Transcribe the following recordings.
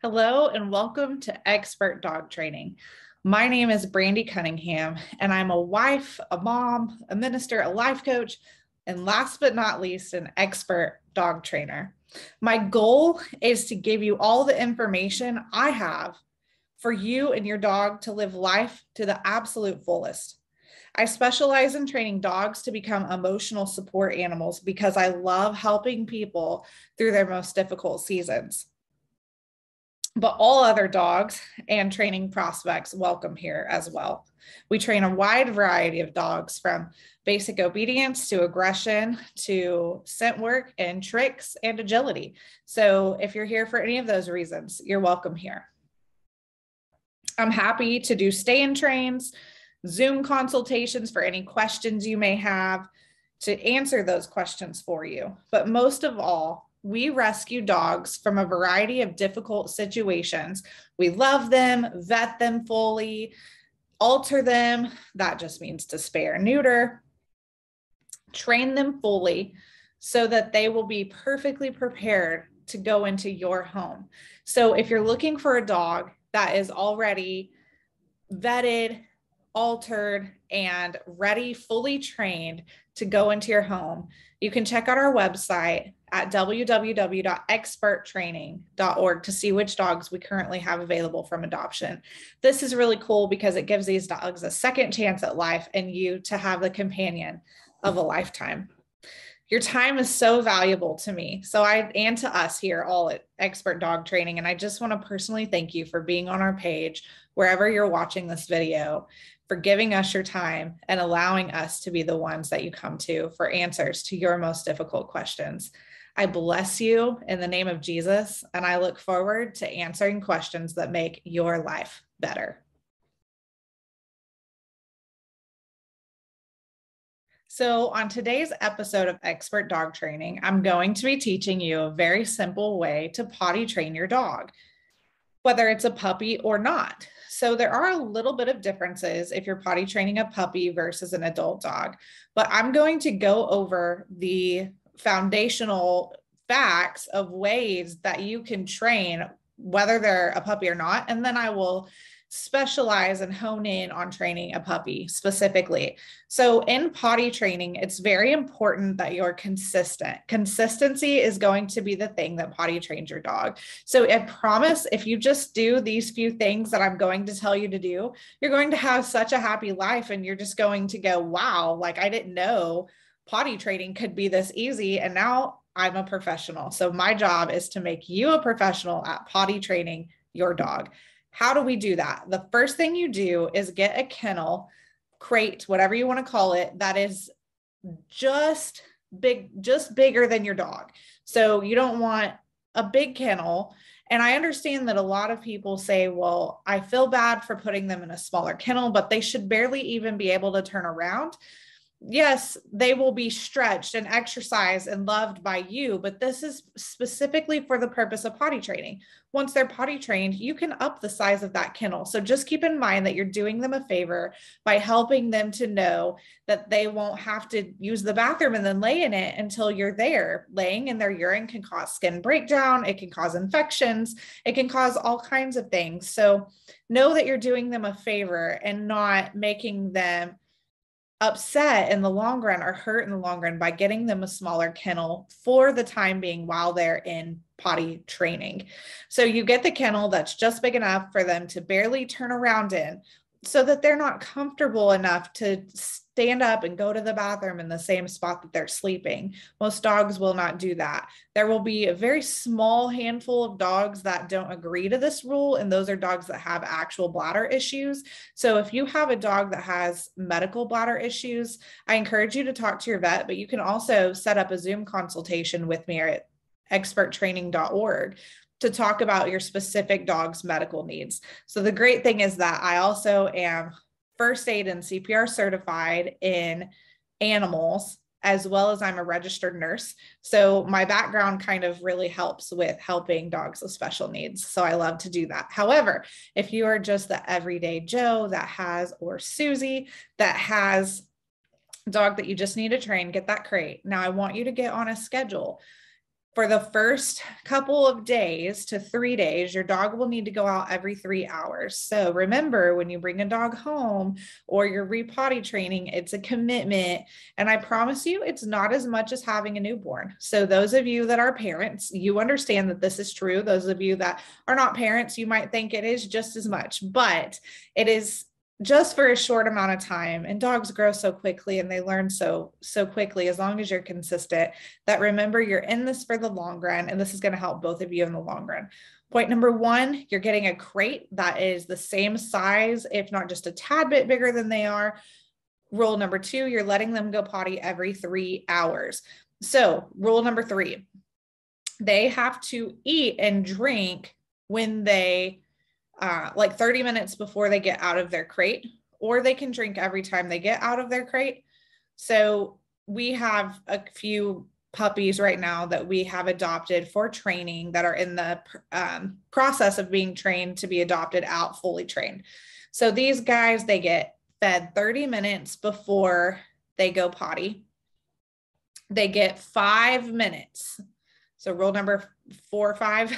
Hello and welcome to Expert Dog Training. My name is Brandy Cunningham and I'm a wife, a mom, a minister, a life coach, and last but not least, an expert dog trainer. My goal is to give you all the information I have for you and your dog to live life to the absolute fullest. I specialize in training dogs to become emotional support animals because I love helping people through their most difficult seasons. But all other dogs and training prospects welcome here as well. We train a wide variety of dogs, from basic obedience to aggression to scent work and tricks and agility. So if you're here for any of those reasons, you're welcome here. I'm happy to do stay-in trains, Zoom consultations for any questions you may have, to answer those questions for you. But most of all, we rescue dogs from a variety of difficult situations. We love them, vet them fully, alter them. That just means to spay or neuter, train them fully so that they will be perfectly prepared to go into your home. So if you're looking for a dog that is already vetted, altered, and ready, fully trained to go into your home, you can check out our website at www.experttraining.org to see which dogs we currently have available from adoption. This is really cool because it gives these dogs a second chance at life and you to have the companion of a lifetime. Your time is so valuable to me. And to us here all at Expert Dog Training. And I just want to personally thank you for being on our page, wherever you're watching this video, for giving us your time and allowing us to be the ones that you come to for answers to your most difficult questions. I bless you in the name of Jesus, and I look forward to answering questions that make your life better. So on today's episode of Expert Dog Training, I'm going to be teaching you a very simple way to potty train your dog, whether it's a puppy or not. So there are a little bit of differences if you're potty training a puppy versus an adult dog, but I'm going to go over the foundational facts of ways that you can train whether they're a puppy or not. And then I will specialize and hone in on training a puppy specifically. So in potty training, it's very important that you're consistent. Consistency is going to be the thing that potty trains your dog. So I promise if you just do these few things that I'm going to tell you to do, you're going to have such a happy life and you're just going to go, wow, like I didn't know potty training could be this easy. And now I'm a professional. So my job is to make you a professional at potty training your dog. How do we do that? The first thing you do is get a kennel, crate, whatever you want to call it, that is just bigger than your dog. So you don't want a big kennel. And I understand that a lot of people say, well, I feel bad for putting them in a smaller kennel, but they should barely even be able to turn around. Yes, they will be stretched and exercised and loved by you, but this is specifically for the purpose of potty training. Once they're potty trained, you can up the size of that kennel. So just keep in mind that you're doing them a favor by helping them to know that they won't have to use the bathroom and then lay in it until you're there. Laying in their urine can cause skin breakdown. It can cause infections. It can cause all kinds of things. So know that you're doing them a favor and not making them upset in the long run or hurt in the long run by getting them a smaller kennel for the time being while they're in potty training. So you get the kennel that's just big enough for them to barely turn around in, so that they're not comfortable enough to stand up and go to the bathroom in the same spot that they're sleeping. Most dogs will not do that. There will be a very small handful of dogs that don't agree to this rule, and those are dogs that have actual bladder issues. So if you have a dog that has medical bladder issues, I encourage you to talk to your vet, but you can also set up a Zoom consultation with me at experttraining.org to talk about your specific dog's medical needs. So the great thing is that I also am first aid and CPR certified in animals, as well as I'm a registered nurse. So my background kind of really helps with helping dogs with special needs. So I love to do that. However, if you are just the everyday Joe that has, or Susie that has a dog that you just need to train, get that crate. Now I want you to get on a schedule For the first couple of days to 3 days, your dog will need to go out every 3 hours. So remember, when you bring a dog home or you're re-potty training, it's a commitment. And I promise you, it's not as much as having a newborn. So those of you that are parents, you understand that this is true. Those of you that are not parents, you might think it is just as much, but it is just for a short amount of time. And dogs grow so quickly and they learn so quickly, as long as you're consistent, that remember, you're in this for the long run, and this is going to help both of you in the long run. Point number one, you're getting a crate that is the same size, if not just a tad bit bigger than they are. Rule number two, you're letting them go potty every 3 hours. So rule number three, they have to eat and drink when they like 30 minutes before they get out of their crate, or they can drink every time they get out of their crate. So we have a few puppies right now that we have adopted for training that are in the process of being trained to be adopted out fully trained. So these guys, they get fed 30 minutes before they go potty. They get 5 minutes. So rule number 4 or 5,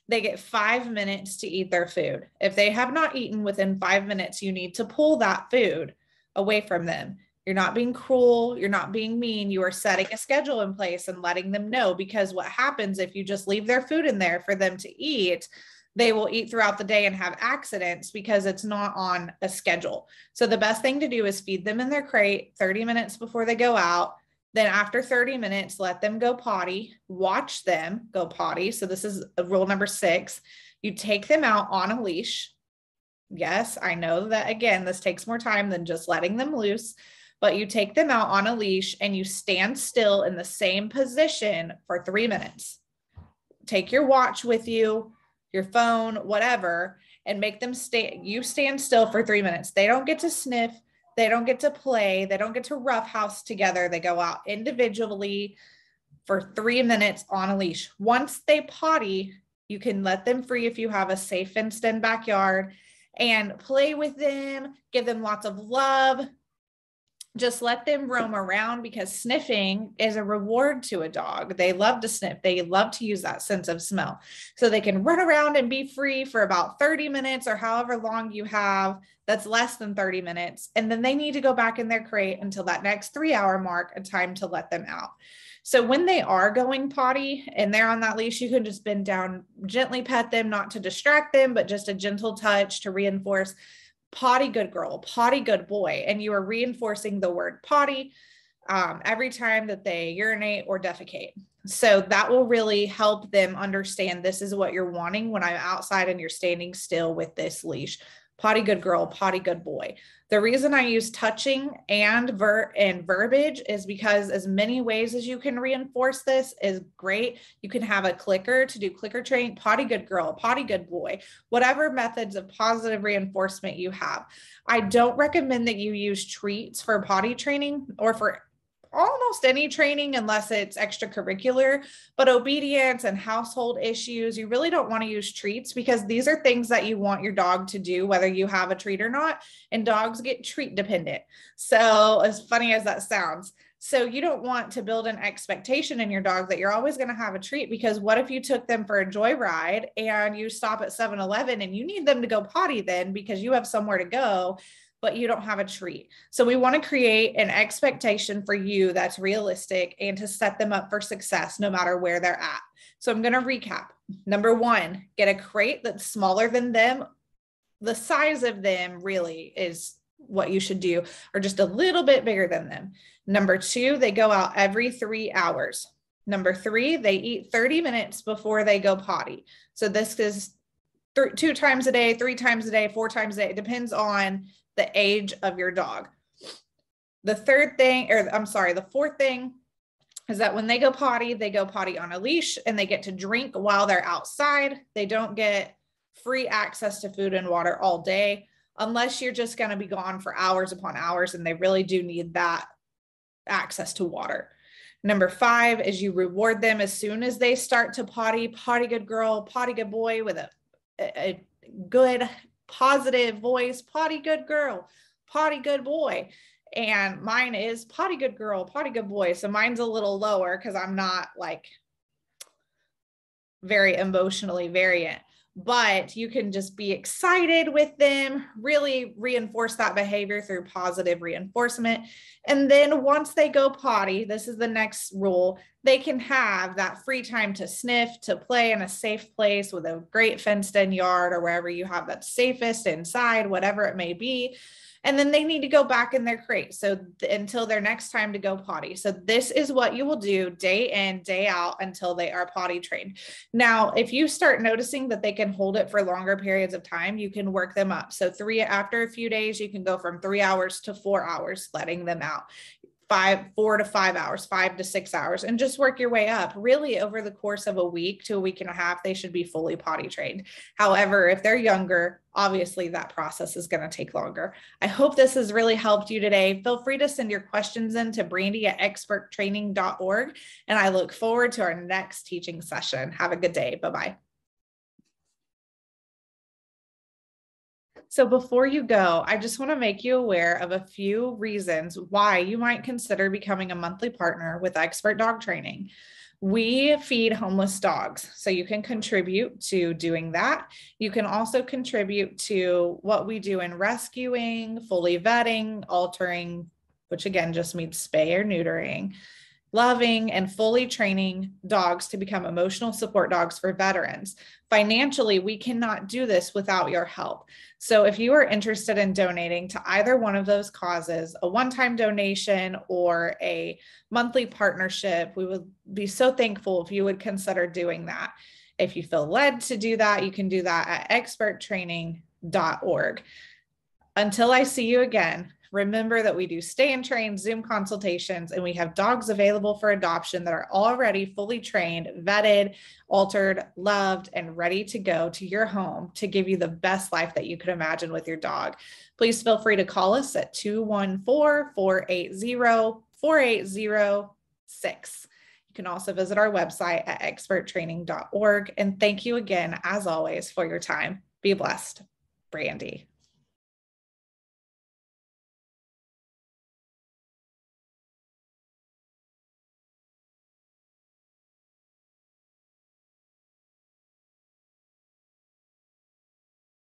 they get 5 minutes to eat their food. If they have not eaten within 5 minutes, you need to pull that food away from them. You're not being cruel. You're not being mean. You are setting a schedule in place and letting them know, because what happens if you just leave their food in there for them to eat, they will eat throughout the day and have accidents because it's not on a schedule. So the best thing to do is feed them in their crate 30 minutes before they go out. Then after 30 minutes, let them go potty, watch them go potty. So this is rule number 6. You take them out on a leash. Yes, I know that, again, this takes more time than just letting them loose, but you take them out on a leash and you stand still in the same position for 3 minutes. Take your watch with you, your phone, whatever, and make them you stand still for 3 minutes. They don't get to sniff. They don't get to play. They don't get to roughhouse together. They go out individually for 3 minutes on a leash. Once they potty, you can let them free if you have a safe fenced-in backyard, and play with them, give them lots of love. Just let them roam around, because sniffing is a reward to a dog. They love to sniff. They love to use that sense of smell. So they can run around and be free for about 30 minutes or however long you have. That's less than 30 minutes. And then they need to go back in their crate until that next 3-hour mark, a time to let them out. So when they are going potty and they're on that leash, you can just bend down, gently pet them, not to distract them, but just a gentle touch to reinforce potty good girl, potty good boy. And you are reinforcing the word potty every time that they urinate or defecate. So that will really help them understand this is what you're wanting when I'm outside and you're standing still with this leash. Potty good girl, potty good boy. The reason I use touching and verbiage is because as many ways as you can reinforce this is great. You can have a clicker to do clicker training, potty good girl, potty good boy, whatever methods of positive reinforcement you have. I don't recommend that you use treats for potty training or for almost any training unless it's extracurricular, but obedience and household issues, you really don't want to use treats, because these are things that you want your dog to do whether you have a treat or not, and dogs get treat dependent. So as funny as that sounds, so you don't want to build an expectation in your dog that you're always going to have a treat, because what if you took them for a joyride and you stop at 7-Eleven and you need them to go potty then because you have somewhere to go, but you don't have a treat. So we want to create an expectation for you that's realistic and to set them up for success no matter where they're at. So I'm going to recap. Number 1, get a crate that's smaller than them. The size of them really is what you should do, or just a little bit bigger than them. Number 2, they go out every 3 hours. Number 3, they eat 30 minutes before they go potty. So this is 2 times a day, 3 times a day, 4 times a day. It depends on the age of your dog. The fourth thing is that when they go potty on a leash, and they get to drink while they're outside. They don't get free access to food and water all day, unless you're just going to be gone for hours upon hours and they really do need that access to water. Number 5 is you reward them as soon as they start to potty good girl, potty good boy, with a good positive voice, potty good girl, potty good boy. And mine is potty good girl, potty good boy. So mine's a little lower because I'm not like very emotionally variant. But you can just be excited with them, really reinforce that behavior through positive reinforcement. And then once they go potty, this is the next rule, they can have that free time to sniff, to play in a safe place with a great fenced in yard or wherever you have that safest inside, whatever it may be. And then they need to go back in their crate. So until their next time to go potty. So this is what you will do day in, day out until they are potty trained. Now, if you start noticing that they can hold it for longer periods of time, you can work them up. So after a few days, you can go from 3 hours to 4 hours, letting them out. 4 to 5 hours, 5 to 6 hours, and just work your way up. Really, over the course of a week to a week and a half, they should be fully potty trained. However, if they're younger, obviously that process is going to take longer. I hope this has really helped you today. Feel free to send your questions in to brandy@experttraining.org, and I look forward to our next teaching session. Have a good day. Bye-bye. So before you go, I just want to make you aware of a few reasons why you might consider becoming a monthly partner with Expert Dog Training. We feed homeless dogs, so you can contribute to doing that. You can also contribute to what we do in rescuing, fully vetting, altering, which again just means spay or neutering, loving, and fully training dogs to become emotional support dogs for veterans. Financially, we cannot do this without your help. So if you are interested in donating to either one of those causes, a one-time donation or a monthly partnership, we would be so thankful if you would consider doing that. If you feel led to do that, you can do that at experttraining.org. Until I see you again, remember that we do stay and train Zoom consultations, and we have dogs available for adoption that are already fully trained, vetted, altered, loved, and ready to go to your home to give you the best life that you could imagine with your dog. Please feel free to call us at 214-480-4806. You can also visit our website at experttraining.org. And thank you again, as always, for your time. Be blessed. Brandy.